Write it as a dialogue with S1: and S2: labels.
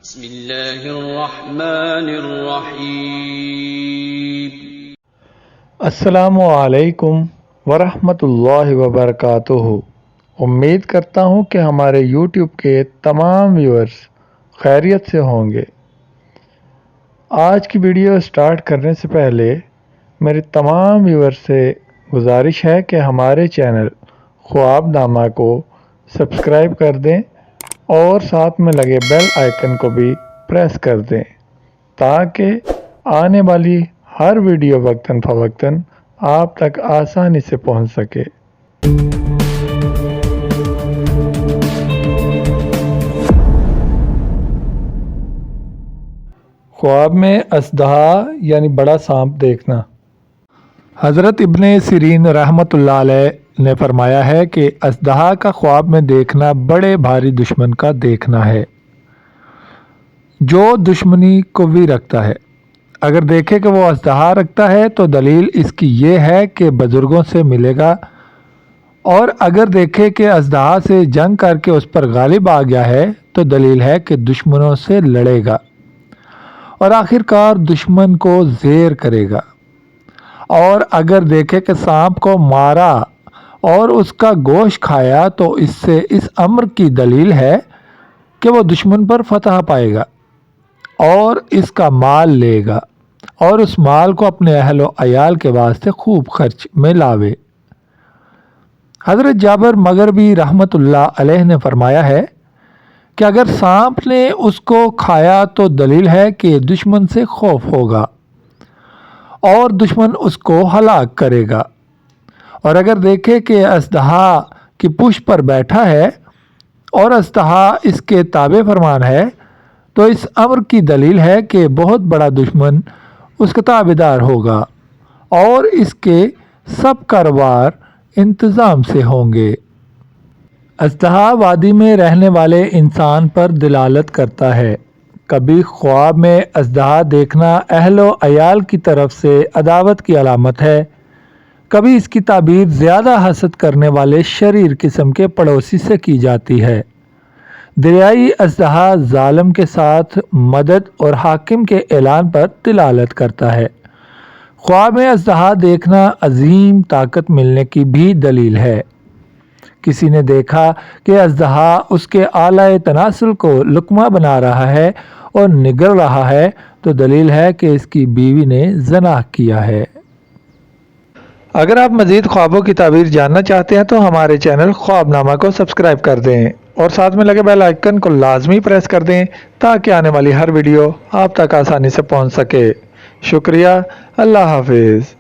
S1: بسم اللہ الرحمن الرحیم۔
S2: السلام علیکم ورحمۃ اللہ وبرکاتہ۔ امید کرتا ہوں کہ ہمارے یوٹیوب کے تمام ویورز خیریت سے ہوں گے۔ آج کی ویڈیو سٹارٹ کرنے سے پہلے میرے تمام ویورز سے گزارش ہے کہ ہمارے چینل خواب نامہ کو سبسکرائب کر دیں اور ساتھ میں لگے بیل آئیکن کو بھی پریس کر دیں تاکہ آنے والی ہر ویڈیو وقتاً فوقتاً آپ تک آسانی سے پہنچ سکے۔ خواب میں اژدہا یعنی بڑا سانپ دیکھنا۔ حضرت ابن سیرین رحمۃ اللہ علیہ نے فرمایا ہے کہ اژدہا کا خواب میں دیکھنا بڑے بھاری دشمن کا دیکھنا ہے جو دشمنی قوی رکھتا ہے۔ اگر دیکھے کہ وہ اژدہا رکھتا ہے تو دلیل اس کی یہ ہے کہ بزرگوں سے ملے گا، اور اگر دیکھے کہ اژدہا سے جنگ کر کے اس پر غالب آ گیا ہے تو دلیل ہے کہ دشمنوں سے لڑے گا اور آخر کار دشمن کو زیر کرے گا۔ اور اگر دیکھے کہ سانپ کو مارا اور اس کا گوشت کھایا تو اس سے اس امر کی دلیل ہے کہ وہ دشمن پر فتح پائے گا اور اس کا مال لے گا اور اس مال کو اپنے اہل و عیال کے واسطے خوب خرچ میں لاوے۔ حضرت جابر مغربی رحمۃ اللہ علیہ نے فرمایا ہے کہ اگر سانپ نے اس کو کھایا تو دلیل ہے کہ دشمن سے خوف ہوگا اور دشمن اس کو ہلاک کرے گا، اور اگر دیکھے کہ اژدہا کی پشت پر بیٹھا ہے اور اژدہا اس کے تابع فرمان ہے تو اس امر کی دلیل ہے کہ بہت بڑا دشمن اس کا تابع دار ہوگا اور اس کے سب کاروبار انتظام سے ہوں گے۔ اژدہا وادی میں رہنے والے انسان پر دلالت کرتا ہے۔ کبھی خواب میں اژدہا دیکھنا اہل و عیال کی طرف سے عداوت کی علامت ہے، کبھی اس کی تعبیر زیادہ حسد کرنے والے شریر قسم کے پڑوسی سے کی جاتی ہے۔ دریائی اژدہا ظالم کے ساتھ مدد اور حاکم کے اعلان پر دلالت کرتا ہے۔ خواب میں اژدہا دیکھنا عظیم طاقت ملنے کی بھی دلیل ہے۔ کسی نے دیکھا کہ اژدہا اس کے اعلیٰ تناسل کو لقمہ بنا رہا ہے اور نگل رہا ہے تو دلیل ہے کہ اس کی بیوی نے زنا کیا ہے۔ اگر آپ مزید خوابوں کی تعبیر جاننا چاہتے ہیں تو ہمارے چینل خواب نامہ کو سبسکرائب کر دیں اور ساتھ میں لگے بیل آئیکن کو لازمی پریس کر دیں تاکہ آنے والی ہر ویڈیو آپ تک آسانی سے پہنچ سکے۔ شکریہ، اللہ حافظ۔